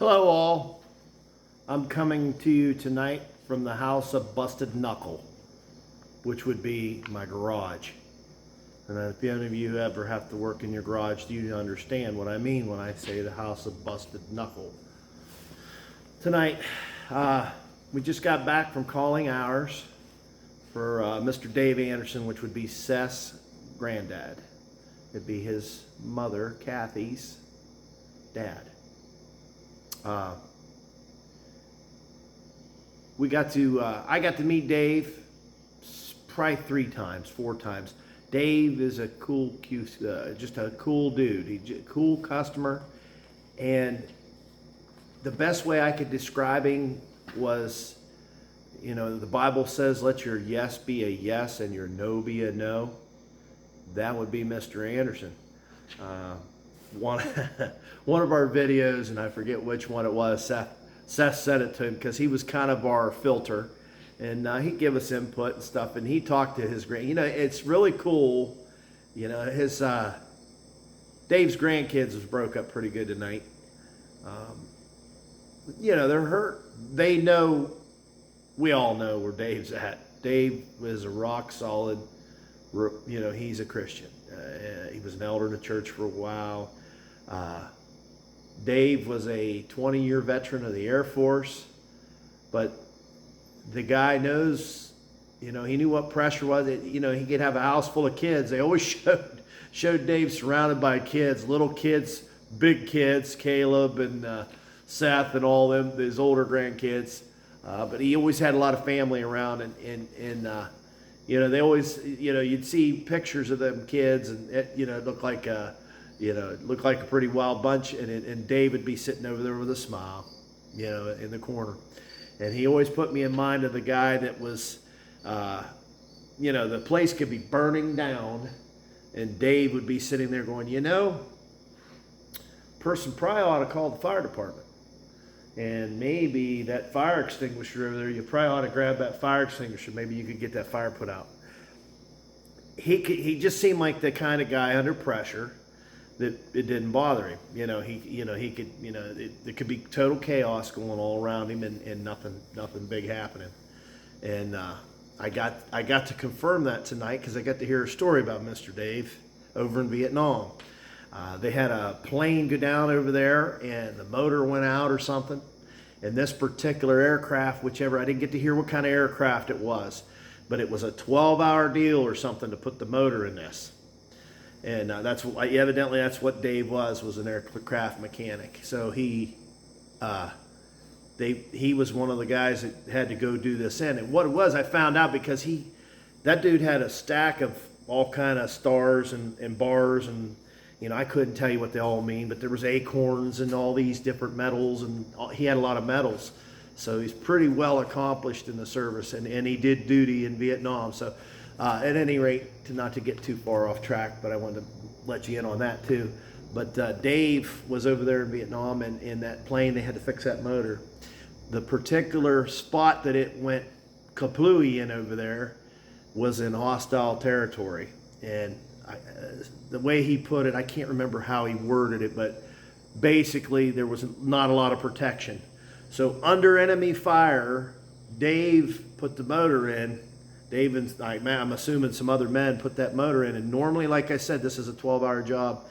Hello all, I'm coming to you tonight from the house of Busted Knuckle, which would be my garage. And if any of you ever have to work in your garage, you understand what I mean when I say the house of Busted Knuckle. Tonight, we just got back from calling hours for Mr. Dave Anderson, which would be Seth's granddad. It'd be his mother, Kathy's dad. I got to meet Dave probably 4 times. Dave is a cool, just a cool dude. He's a cool customer, and the best way I could describe him was, you know, the Bible says, "Let your yes be a yes and your no be a no." That would be Mr. Anderson. One of our videos, and I forget which one it was, Seth sent it to him because he was kind of our filter, and he'd give us input and stuff, and he talked to his you know, it's really cool. You know, his Dave's grandkids was broke up pretty good tonight. You know, they're hurt. They know, we all know where Dave's at. Dave is a rock solid, you know, he's a Christian. He was an elder in the church for a while. Dave was a 20-year veteran of the Air Force, but the guy knows, you know, he knew what pressure was. You know, he could have a house full of kids. They always showed Dave surrounded by kids, little kids, big kids, Caleb and Seth and all them, his older grandkids. But he always had a lot of family around, and you know, they always, you know, you'd see pictures of them kids, and you know, it looked like a pretty wild bunch. And Dave would be sitting over there with a smile, you know, in the corner. And he always put me in mind of the guy that was, you know, the place could be burning down, and Dave would be sitting there going, you know, person probably ought to call the fire department. And maybe that fire extinguisher over there, you probably ought to grab that fire extinguisher. Maybe you could get that fire put out. He just seemed like the kind of guy under pressure that it didn't bother him. You know, he could, you know, it could be total chaos going all around him, and nothing big happening. And I got to confirm that tonight because I got to hear a story about Mr. Dave over in Vietnam. They had a plane go down over there, and the motor went out or something. And this particular aircraft, I didn't get to hear what kind of aircraft it was, but it was a 12-hour deal or something to put the motor in this. And evidently that's what Dave was an aircraft mechanic. So he was one of the guys that had to go do this in. And what it was, I found out because that dude had a stack of all kind of stars and bars, and you know, I couldn't tell you what they all mean, but there was acorns and all these different metals, and he had a lot of medals. So he's pretty well accomplished in the service, and he did duty in Vietnam. So at any rate, not to get too far off track, but I wanted to let you in on that too. But Dave was over there in Vietnam, and in that plane, they had to fix that motor. The particular spot that it went kaplooey in over there was in hostile territory. And the way he put it, I can't remember how he worded it, but basically there was not a lot of protection. So under enemy fire, Dave put the motor in. Dave and I'm assuming some other men put that motor in. And normally, like I said, this is a 12-hour job.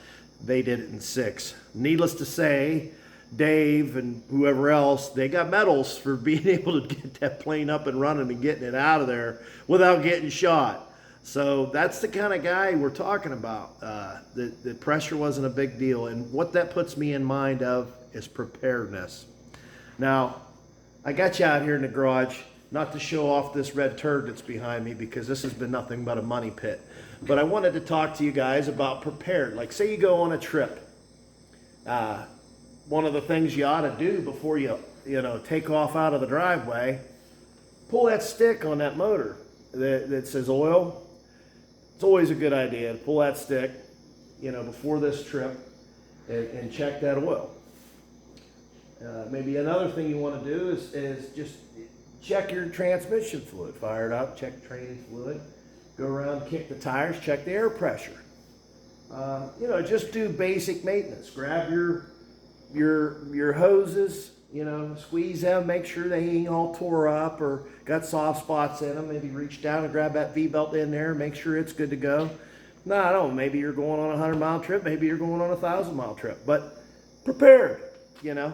They did it in 6. Needless to say, Dave and whoever else, they got medals for being able to get that plane up and running and getting it out of there without getting shot. So that's the kind of guy we're talking about. The pressure wasn't a big deal. And what that puts me in mind of is preparedness. Now, I got you out here in the garage, not to show off this red turd that's behind me, because this has been nothing but a money pit. But I wanted to talk to you guys about prepared. Like, say you go on a trip. One of the things you ought to do before you take off out of the driveway, pull that stick on that motor that says oil. It's always a good idea to pull that stick, you know, before this trip and check that oil. Maybe another thing you want to do is just check your transmission fluid. Fire it up, check the trans fluid. Go around, kick the tires, check the air pressure. You know, just do basic maintenance. Grab your your hoses, squeeze them, make sure they ain't all tore up or got soft spots in them. Maybe reach down and grab that V-belt in there, make sure it's good to go. No, I don't. Maybe you're going on a 100-mile trip. Maybe you're going on a 1,000-mile trip. But prepared, just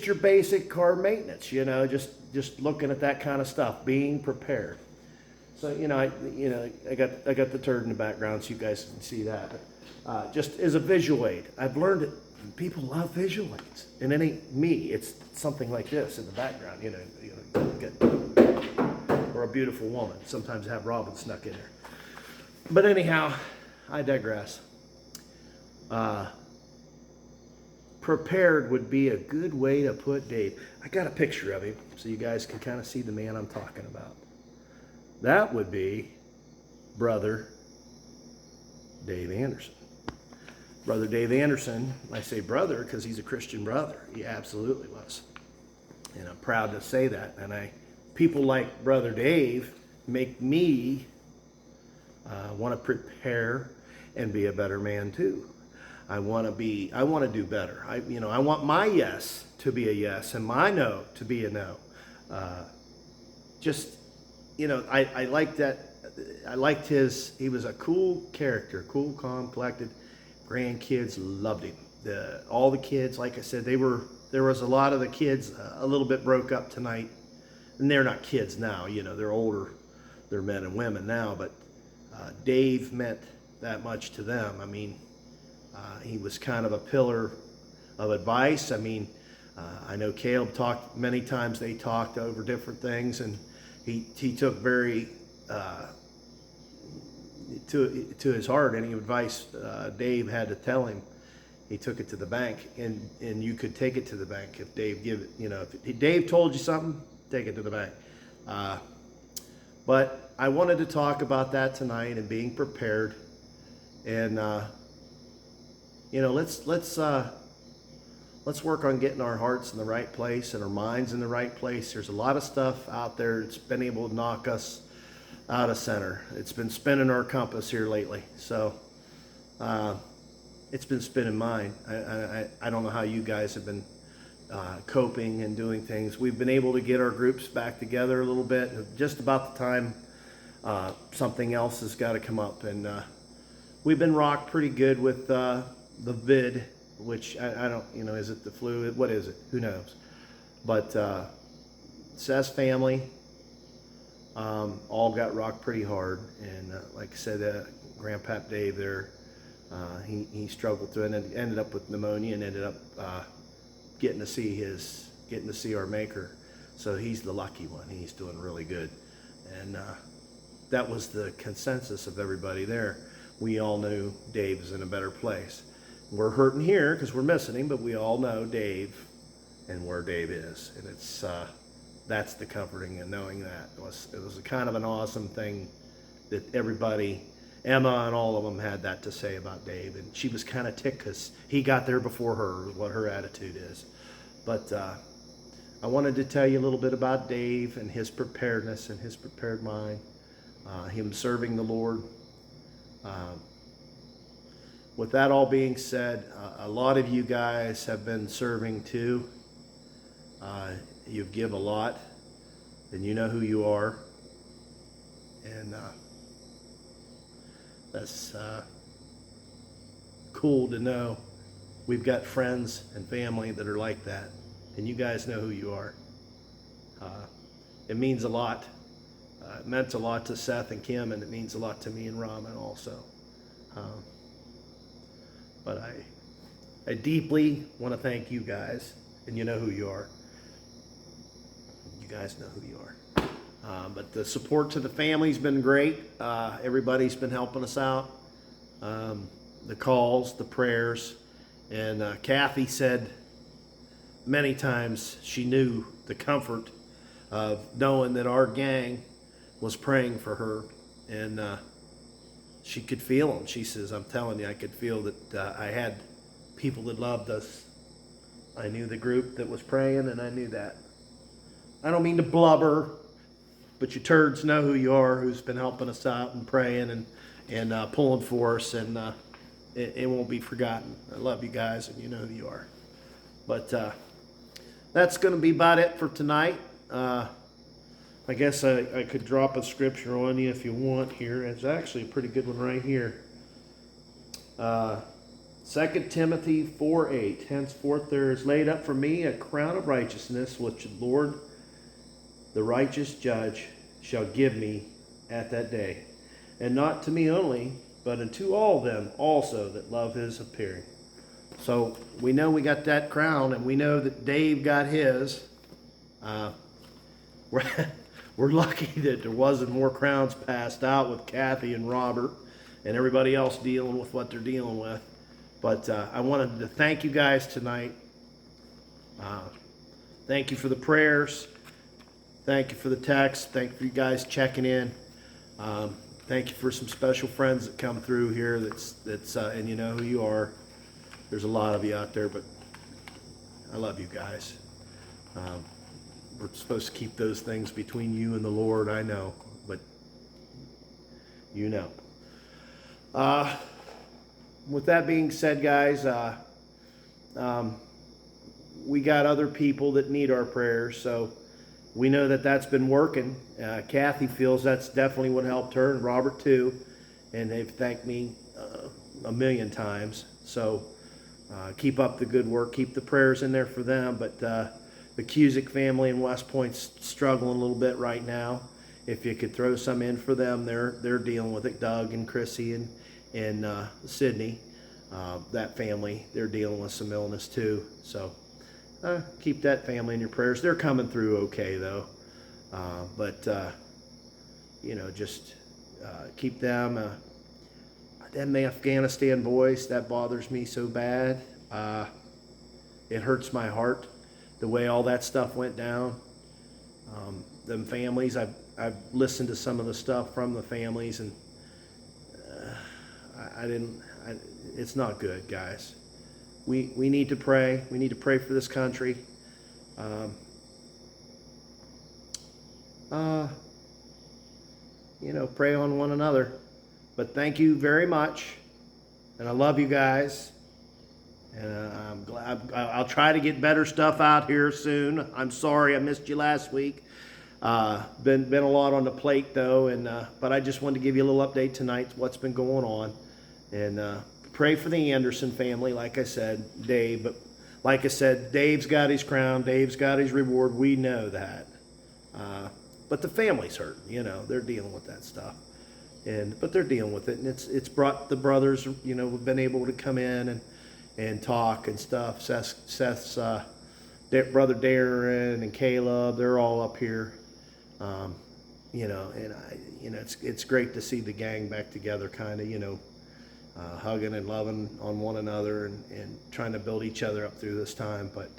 your basic car maintenance. Just looking at that kind of stuff, being prepared. So I got the turd in the background, so you guys can see that. But, just as a visual aid, I've learned that people love visual aids, and it ain't me. It's something like this in the background. Or a beautiful woman. Sometimes have Robin snuck in there. But anyhow, I digress. Prepared would be a good way to put Dave. I got a picture of him so you guys can kind of see the man I'm talking about. That would be Brother Dave Anderson. Brother Dave Anderson, I say brother because he's a Christian brother. He absolutely was. And I'm proud to say that. And people like Brother Dave make me want to prepare and be a better man too. I want to do better. I want my yes to be a yes and my no to be a no. I like that. I liked he was a cool character, cool, calm, collected. Grandkids loved him. All the kids, like I said, there was a lot of the kids a little bit broke up tonight. And they're not kids now, they're older. They're men and women now, but Dave meant that much to them. He was kind of a pillar of advice. I know Caleb talked many times. They talked over different things, and he took very to his heart any advice Dave had to tell him. He took it to the bank, and you could take it to the bank if Dave give it. If Dave told you something, take it to the bank. But I wanted to talk about that tonight and being prepared. And let's work on getting our hearts in the right place and our minds in the right place. There's a lot of stuff out there that's been able to knock us out of center. It's been spinning our compass here lately. So it's been spinning mine. I don't know how you guys have been coping and doing things. We've been able to get our groups back together a little bit. Just about the time something else has got to come up. And we've been rocked pretty good with the vid, which I don't, is it the flu? What is it? Who knows? But Seth's family all got rocked pretty hard. And like I said, Grandpap Dave there, he struggled through it and ended up with pneumonia and ended up getting to see our Maker. So he's the lucky one. He's doing really good. And that was the consensus of everybody there. We all knew Dave was in a better place. We're hurting here because we're missing him, but we all know Dave and where Dave is. And it's that's the comforting and knowing that. It was a kind of an awesome thing that everybody, Emma and all of them, had that to say about Dave. And she was kind of ticked because he got there before her, what her attitude is. But I wanted to tell you a little bit about Dave and his preparedness and his prepared mind, him serving the Lord. With that all being said, a lot of you guys have been serving too. You give a lot, and you know who you are. And that's cool to know. We've got friends and family that are like that, and you guys know who you are. It means a lot. It meant a lot to Seth and Kim, and it means a lot to me and Raman also. But I deeply want to thank you guys, and you know who you are. You guys know who you are. But the support to the family's been great. Everybody's been helping us out. The calls, the prayers. And Kathy said many times she knew the comfort of knowing that our gang was praying for her. And she could feel them. She says, I'm telling you, I could feel that I had people that loved us. I knew the group that was praying, and I knew that. I don't mean to blubber, but you turds know who you are, who's been helping us out and praying and pulling for us. And it won't be forgotten. I love you guys, and you know who you are. But that's going to be about it for tonight. I guess I could drop a scripture on you if you want here. It's actually a pretty good one right here. 2 Timothy 4:8. Henceforth there is laid up for me a crown of righteousness, which the Lord, the righteous judge, shall give me at that day. And not to me only, but unto all them also that love his appearing. So we know we got that crown, and we know that Dave got his. We're lucky that there wasn't more crowns passed out with Kathy and Robert and everybody else dealing with what they're dealing with. But I wanted to thank you guys tonight. Thank you for the prayers. Thank you for the text. Thank you for you guys checking in. Thank you for some special friends that come through here. That's and you know who you are. There's a lot of you out there, but I love you guys. We're supposed to keep those things between you and the Lord, I know, but you know. With that being said, guys, we got other people that need our prayers, so we know that that's been working. Kathy feels that's definitely what helped her, and Robert too, and they've thanked me a million times. So keep up the good work, keep the prayers in there for them, but the Cusick family in West Point's struggling a little bit right now. If you could throw some in for them, they're dealing with it. Doug and Chrissy and Sydney, that family, they're dealing with some illness too. So keep that family in your prayers. They're coming through okay though, but you know, just keep them. Them Afghanistan boys, that bothers me so bad. It hurts my heart the way all that stuff went down. Them families, I've listened to some of the stuff from the families, and it's not good, guys. We need to pray. We need to pray for this country. You know, pray on one another. But thank you very much, and I love you guys. And I'm glad I'll try to get better stuff out here soon. I'm sorry I missed you last week. Been a lot on the plate though, and but I just wanted to give you a little update tonight, what's been going on, and pray for the Anderson family. Like I said, Dave. But like I said, Dave's got his crown. Dave's got his reward. We know that. But the family's hurting. You know, they're dealing with that stuff, but they're dealing with it, and it's brought the brothers. You know, have been able to come in and talk and stuff. Seth's brother Darren and Caleb, they're all up here. You know, and it's great to see the gang back together, kind of, you know, hugging and loving on one another and trying to build each other up through this time. But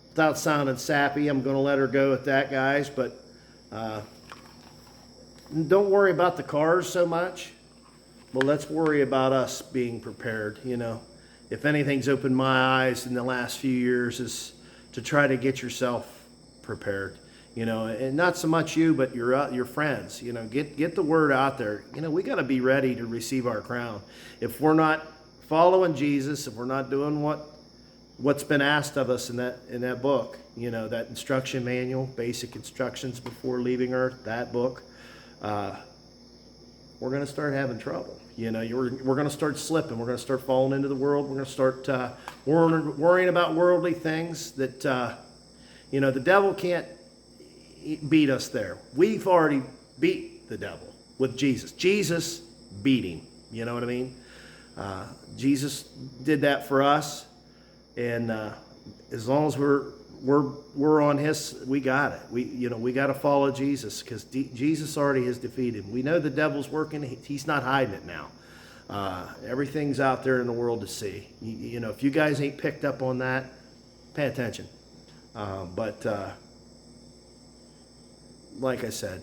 without sounding sappy, I'm going to let her go at that, guys. But don't worry about the cars so much. Well, let's worry about us being prepared. You know, if anything's opened my eyes in the last few years is to try to get yourself prepared. You know, and not so much you, but your friends. You know, get the word out there. You know, we got to be ready to receive our crown. If we're not following Jesus, if we're not doing what's been asked of us in that book, you know, that instruction manual, basic instructions before leaving Earth, that book, we're going to start having trouble. You know, we're going to start slipping. We're going to start falling into the world. We're going to start worrying about worldly things that, you know, the devil can't beat us there. We've already beat the devil with Jesus. Jesus beat him. You know what I mean? Jesus did that for us, and as long as we're on his, we got it. We got to follow Jesus, because Jesus already has defeated him. We know the devil's working. He's not hiding it now. Everything's out there in the world to see. You know, if you guys ain't picked up on that, pay attention. But like I said,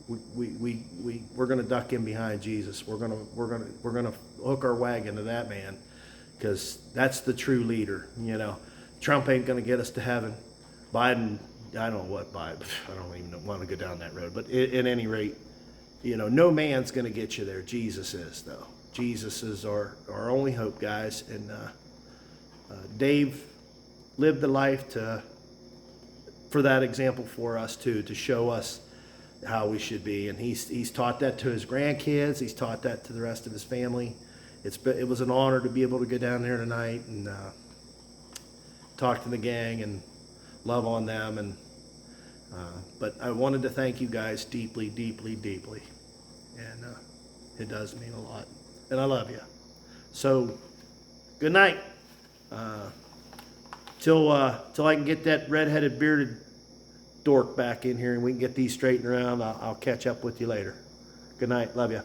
we're gonna duck in behind Jesus. We're gonna hook our wagon to that man, because that's the true leader. You know, Trump ain't gonna get us to heaven. Biden, I don't know what Biden. I don't even want to go down that road. But at any rate, You know, no man's going to get you there. Jesus is, though. Jesus is our only hope, guys. And Dave lived the life for that example for us, too, to show us how we should be. And he's taught that to his grandkids. He's taught that to the rest of his family. It was an honor to be able to go down there tonight and talk to the gang and love on them. And but I wanted to thank you guys deeply, deeply, deeply. And it does mean a lot. And I love you. So, good night. Till I can get that red-headed, bearded dork back in here and we can get these straightened around, I'll catch up with you later. Good night. Love you.